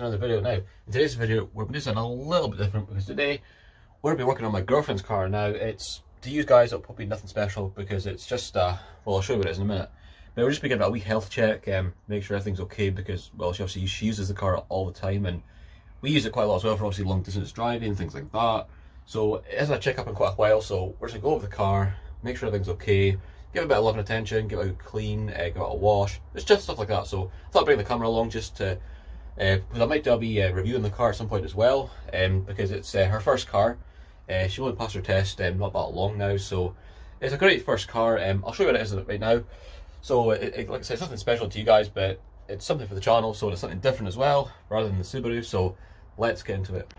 another video. Now, in today's video, we're doing something a little bit different because today we're going to be working on my girlfriend's car. Now, it's, to you guys, it'll probably be nothing special because it's just, well, I'll show you what it is in a minute. But we're just giving it a wee health check, make sure everything's okay because, well, she uses the car all the time and we use it quite a lot as well for obviously long distance driving, things like that. So it isn't a check up in quite a while, so we're just going to go over the car, make sure everything's okay, give it a bit of love and attention, give it a clean, give it a wash. It's just stuff like that. So I thought I'd bring the camera along just to, because I might be reviewing the car at some point as well, because it's her first car. She only passed her test not that long now, so it's a great first car. I'll show you what it is right now. So like I said, it's nothing special to you guys, but it's something for the channel, so it's something different as well, rather than the Subaru. So let's get into it.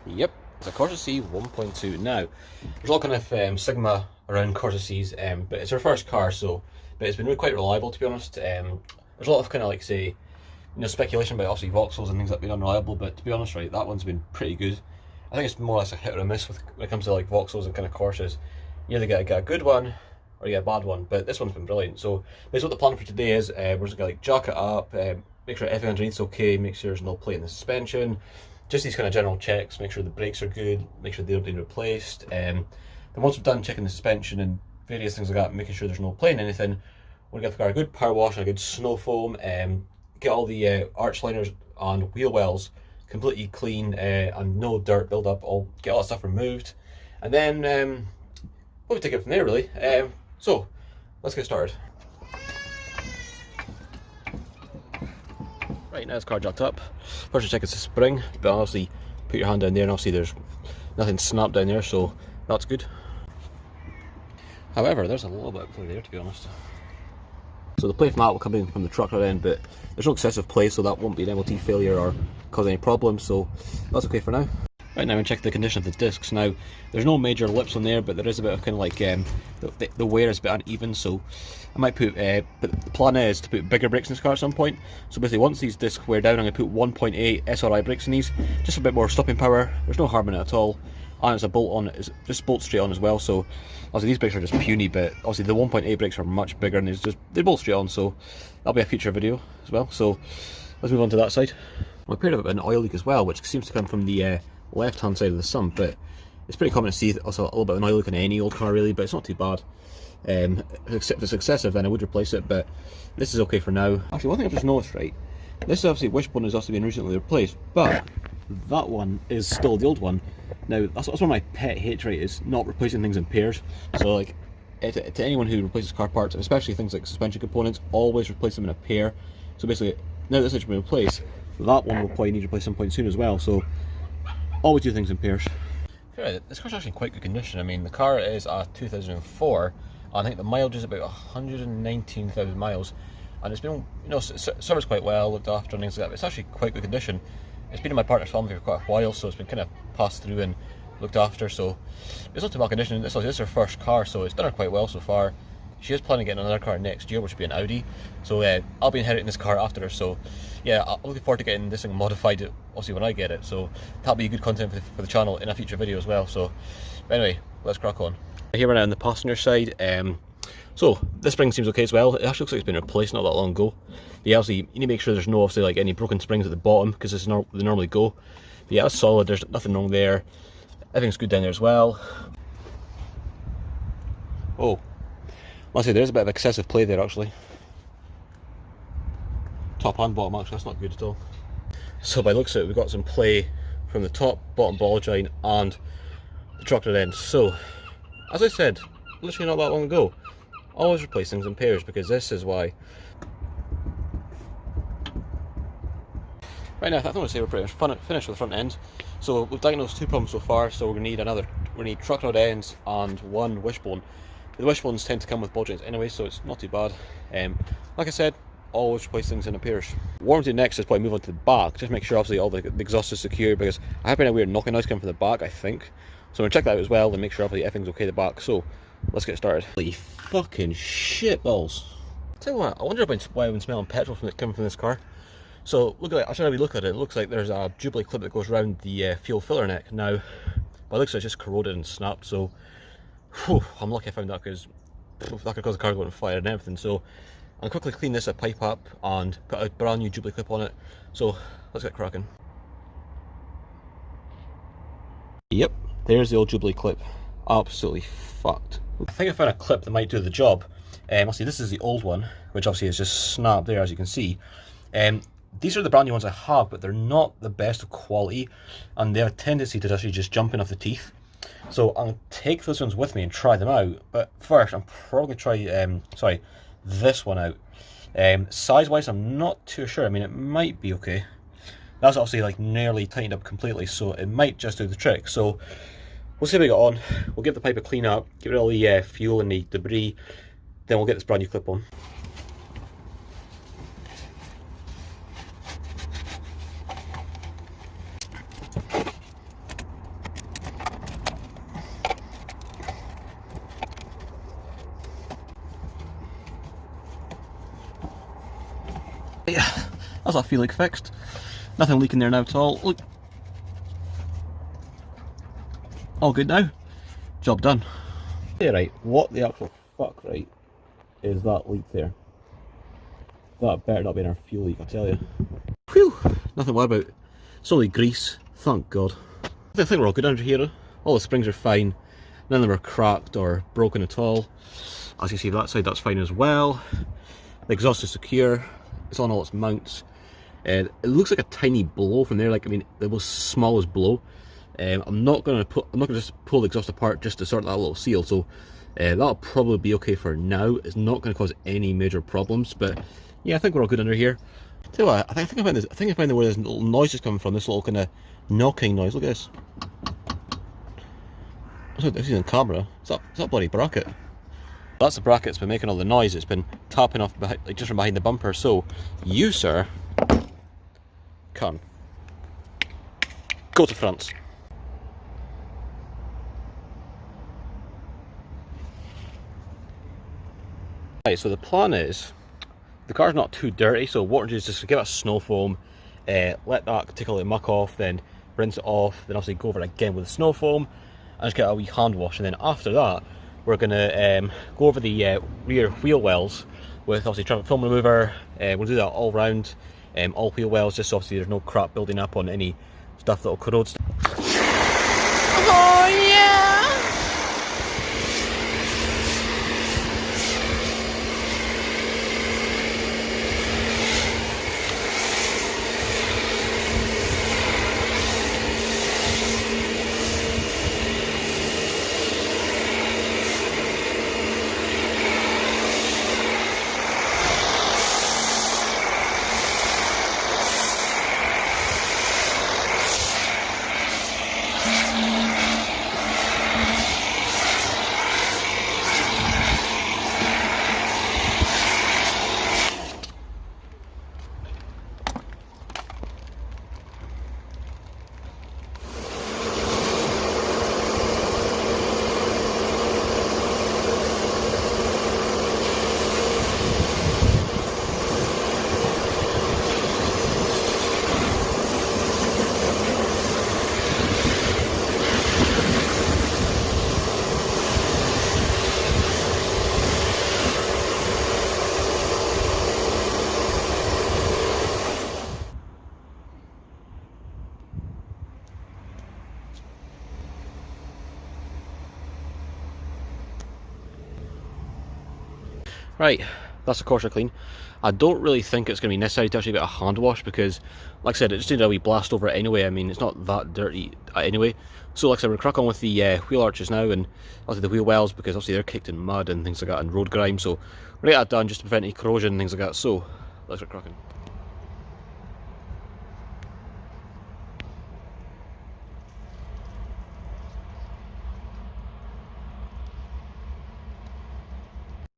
Yep, it's a Corsa C 1.2. Now, there's a lot of Sigma around Corsa Cs, but it's her first car, so but it's been really quite reliable, to be honest. There's a lot of kind of like, say, speculation about obviously Vauxhalls and things that have been unreliable, but to be honest, right, that one's been pretty good. I think it's more or less a hit or a miss when it comes to like Vauxhalls and kind of Corsas. You either get a good one or you get a bad one, but this one's been brilliant. So basically what the plan for today is, we're just gonna like jack it up, make sure everything underneath's okay, make sure there's no plate in the suspension, just these kind of general checks, make sure the brakes are good, make sure they're being replaced. Then once we've done checking the suspension and various things like that, making sure there's no plate in anything, we'll give the car a good power wash and a good snow foam, get all the arch liners and wheel wells completely clean and no dirt build up, get all that stuff removed, and then we'll take it from there really. So let's get started. Right, now it's car jacked up. First you check it's a spring, but obviously put your hand down there and obviously there's nothing snapped down there, so that's good. However, there's a little bit of play there, to be honest. So the play from that will come in from the truck right end, but there's no excessive play, so that won't be an MOT failure or cause any problems, so that's okay for now. Right, now we check the condition of the discs. Now, there's no major lips on there, but there is a bit of kind of like, the wear is a bit uneven, so I might put, but the plan is to put bigger brakes in this car at some point. So basically once these discs wear down, I'm going to put 1.8 SRI brakes in these, just a bit more stopping power. There's no harm in it at all, and it's a bolt on, it's just bolt straight on as well, so obviously these brakes are just puny, but obviously the 1.8 brakes are much bigger and they bolt straight on, so that'll be a future video as well. So let's move on to that side. We paired up an oil leak as well, which seems to come from the left hand side of the sump, but it's pretty common to see also a little bit of an oil leak in any old car really, but it's not too bad. If it's excessive then I would replace it, but this is okay for now. Actually, one thing I've just noticed, right, this obviously wishbone has also been recently replaced, but that one is still the old one. Now that's one of my pet hates, right, is not replacing things in pairs. So like to anyone who replaces car parts, especially things like suspension components, always replace them in a pair. So basically now that this has been replaced, that one will probably need to replace some point soon as well, so always do things in pairs. Okay, this car's actually in quite good condition. I mean, the car is a 2004, I think the mileage is about 119,000 miles, and it's been, serviced quite well, looked after and things like that. But it's actually quite good condition. It's been in my partner's family for quite a while, so it's been kind of passed through and looked after, so it's not too bad condition. This is her first car, so it's done her quite well so far. She is planning on getting another car next year, which will be an Audi, so I'll be inheriting this car after her, so yeah, I'm looking forward to getting this thing modified, obviously when I get it, so that'll be good content for the channel in a future video as well. So anyway, let's crack on. Here we're now on the passenger side. So this spring seems okay as well. It actually looks like it's been replaced not that long ago. But yeah, obviously you need to make sure there's no obviously like any broken springs at the bottom, because they normally go. But yeah, that's solid, there's nothing wrong there. Everything's good down there as well. Oh, I'll say there's a bit of excessive play there actually. Top and bottom actually, that's not good at all. So by the looks of it, we've got some play from the top, bottom ball joint and the truck end. So, as I said, literally not that long ago, always replace things in pairs, because this is why. Right now, I think I'm going to say we're pretty much finished with the front end. So we've diagnosed two problems so far, so we're going to need truck rod ends and one wishbone. The wishbones tend to come with ball joints anyway, so it's not too bad. Like I said, always replace things in a pairs. What I'm doing next is probably move on to the back, just make sure obviously all the exhaust is secure, because I have been a weird knocking noise coming from the back, I think. So I'm going to check that out as well and make sure everything's okay at the back. So let's get started. Holy fucking shit balls. Tell you what, I wonder why I've been smelling petrol coming from this car. So look at it, I should have a look at it. It looks like there's a Jubilee clip that goes around the fuel filler neck. Now, by the looks like it's just corroded and snapped, so whew, I'm lucky I found that, because that could cause the car to go on fire and everything. So I'll quickly clean this pipe up and put a brand new Jubilee clip on it. So let's get cracking. Yep, there's the old Jubilee clip. Absolutely fucked. I think I found a clip that might do the job. I'll see, this is the old one, which obviously is just snapped there, as you can see. These are the brand new ones I have, but they're not the best of quality, and they have a tendency to actually just jump in off the teeth. So I'm going to take those ones with me and try them out, but first I'm probably going to try this one out. Size wise I'm not too sure. I mean, it might be okay. That's obviously like nearly tightened up completely, so it might just do the trick. So we'll see how we get on. We'll give the pipe a clean up, get rid of all the fuel and the debris, then we'll get this brand new clip on. Yeah, that's that feel like fixed. Nothing leaking there now at all. Look, all good now. Job done. Yeah, right. What the actual fuck, right, is that leak there? That better not be in our fuel leak, I tell you. Whew, nothing to worry about. It's only grease, thank God. I think we're all good under here. All the springs are fine. None of them are cracked or broken at all. As you see that side, that's fine as well. The exhaust is secure. It's on all its mounts. It looks like a tiny blow from there. Like, I mean, the most smallest blow. I'm not gonna just pull the exhaust apart just to sort that little seal. So that'll probably be okay for now. It's not going to cause any major problems. But yeah, I think we're all good under here. Tell you what, I think I found this. I think I found where this little noise is coming from. This little kind of knocking noise. Look at this. This is on camera. Is that bloody bracket? That's the bracket that's been making all the noise. It's been tapping off behind, like just from behind the bumper. So you, sir, can go to France. Right, so the plan is, the car's not too dirty, so what we're doing is just give it a snow foam, let that take a little muck off, then rinse it off, then obviously go over it again with the snow foam, and just get a wee hand wash. And then after that, we're going to go over the rear wheel wells with obviously traffic film remover. We'll do that all round, all wheel wells, just so obviously there's no crap building up on any stuff that will corrode. Oh yeah! Right, that's the Corsa clean. I don't really think it's going to be necessary to actually get a hand wash because, like I said, it just needed a wee blast over it anyway. I mean, it's not that dirty anyway. So like I said, we're crack on with the wheel arches now, and also the wheel wells, because obviously they're caked in mud and things like that and road grime. So we're going to get that done just to prevent any corrosion and things like that. So let's get cracking.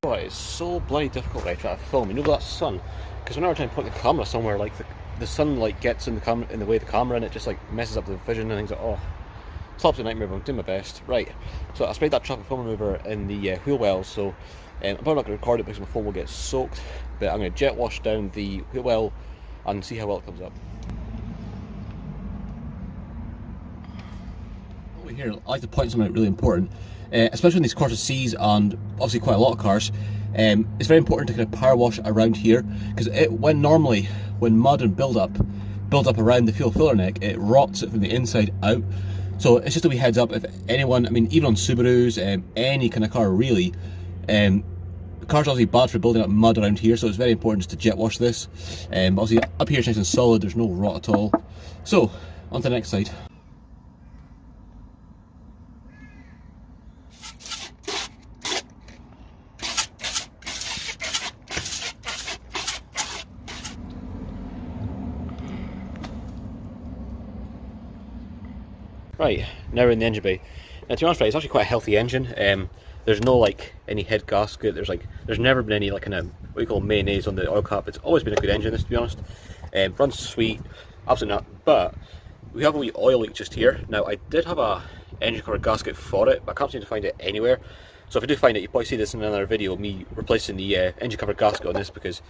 Oh, it's so bloody difficult, right, trying to film. You know that sun, because whenever I try to put the camera somewhere, like the sun like gets in the camera, in the way of the camera, and it just like messes up the vision and things like, oh, It's absolute nightmare, but I'm doing my best. Right, so I sprayed that chocolate foam remover in the wheel wells, so I'm probably not going to record it because my foam will get soaked, but I'm going to jet wash down the wheel well and see how well it comes up. Over here, I like to point something out really important, especially in these Corsa Cs and obviously quite a lot of cars. It's very important to kind of power wash around here, because when mud and build up around the fuel filler neck, it rots it from the inside out. So it's just a wee heads up. If anyone, I mean, even on Subarus, any kind of car really, the car's obviously bad for building up mud around here, so it's very important just to jet wash this. Obviously up here it's nice and solid, there's no rot at all. So, on to the next side. Right, now we're in the engine bay. Now to be honest, right, it's actually quite a healthy engine. There's no like any head gasket. There's never been any like kind of what you call mayonnaise on the oil cap. It's always been a good engine, this, to be honest. Runs sweet, absolutely not. But we have a wee oil leak just here. Now I did have a engine cover gasket for it, but I can't seem to find it anywhere. So if I do find it, you'll probably see this in another video, me replacing the engine cover gasket on this, because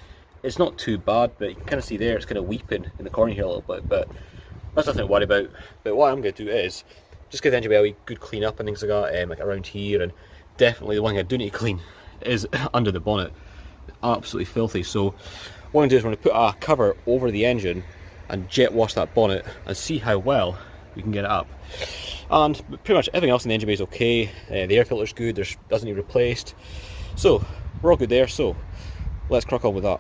it's not too bad, but you can kind of see there it's kind of weeping in the corner here a little bit. But that's nothing to worry about. But what I'm going to do is just give the engine bay a wee good clean up and things like that, like around here, and definitely the one thing I do need to clean is under the bonnet. Absolutely filthy. So what I'm going to do is we're going to put a cover over the engine and jet wash that bonnet and see how well we can get it up. And pretty much everything else in the engine bay is okay. The air filter's good, doesn't need replaced. So we're all good there, so let's crack on with that.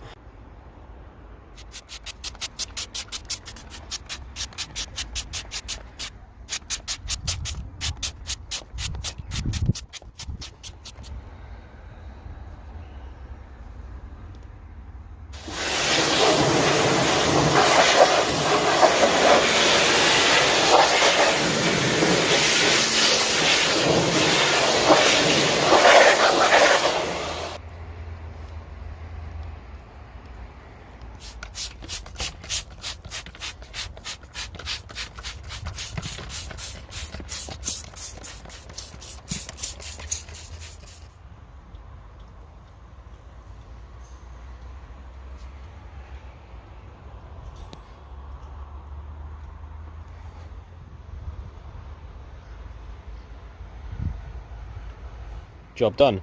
Job done.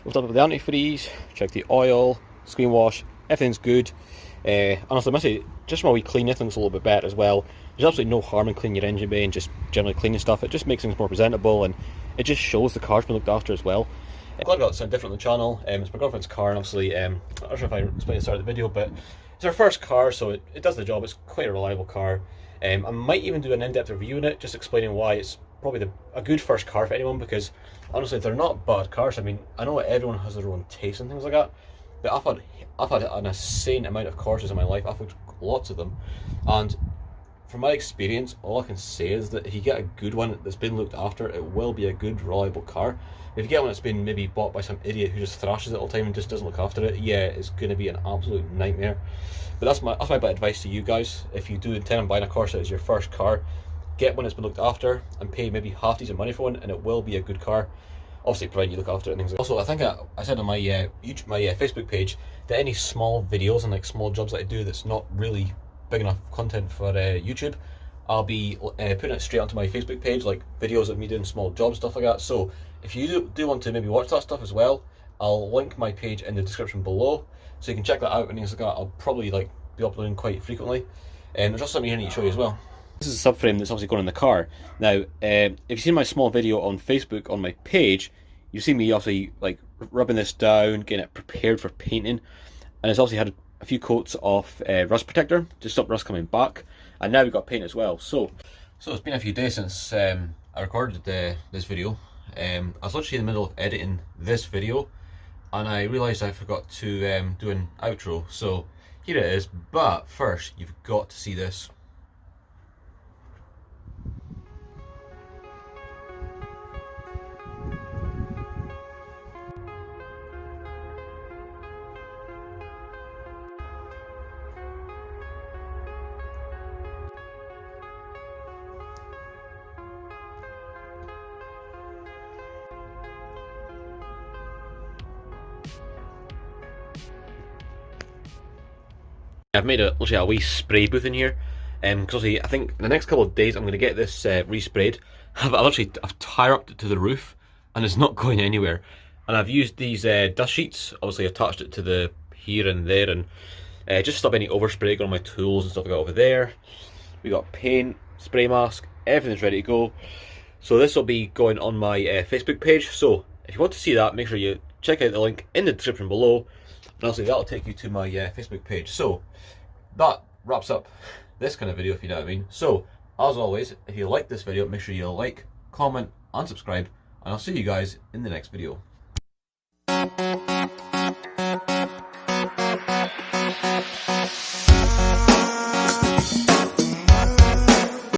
We've done with the antifreeze, checked the oil, screen wash, everything's good. Honestly, I must say, just from a wee clean, everything's a little bit better as well. There's absolutely no harm in cleaning your engine bay and just generally cleaning stuff. It just makes things more presentable, and it just shows the car's been looked after as well. I'm glad I got something different on the channel. It's my girlfriend's car, and obviously, I'm not sure if I explained at the start of the video, but it's her first car, so it does the job. It's quite a reliable car. I might even do an in-depth review on it, just explaining why it's probably a good first car for anyone, because honestly they're not bad cars. I mean, I know everyone has their own taste and things like that, but I've had an insane amount of Corsas in my life. I've had lots of them, and from my experience, all I can say is that if you get a good one that's been looked after, it will be a good, reliable car. If you get one that's been maybe bought by some idiot who just thrashes it all the time and just doesn't look after it, yeah, it's going to be an absolute nightmare. But that's my bit of advice to you guys. If you do intend on buying a Corsa as your first car, get one that's been looked after and pay maybe half decent money for one, and it will be a good car. Obviously, provided you look after it and things like that. Also, I think I said on my Facebook page that any small videos and like small jobs that I do that's not really big enough content for YouTube, I'll be putting it straight onto my Facebook page, like videos of me doing small jobs, stuff like that. So if you do want to maybe watch that stuff as well, I'll link my page in the description below, so you can check that out and things like that. I'll probably like be uploading quite frequently, and there's also something here I need to show you as well. This is a subframe that's obviously going in the car. Now, if you've seen my small video on Facebook on my page, you see me obviously like rubbing this down, getting it prepared for painting, and it's obviously had a few coats of rust protector to stop rust coming back, and now we've got paint as well. So it's been a few days since I recorded this video. I was literally in the middle of editing this video, and I realised I forgot to do an outro. So here it is, but first you've got to see this. I've made literally a wee spray booth in here, because I think in the next couple of days I'm going to get this resprayed. I've tied up to the roof, and it's not going anywhere. And I've used these dust sheets. Obviously, I've attached it to the here and there, and just stop any overspray going on my tools and stuff like that over there. We got paint, spray mask, everything's ready to go. So this will be going on my Facebook page. So if you want to see that, make sure you check out the link in the description below. And also that'll take you to my Facebook page. So that wraps up this kind of video, if you know what I mean. So as always, if you like this video, make sure you like, comment and subscribe, and I'll see you guys in the next video.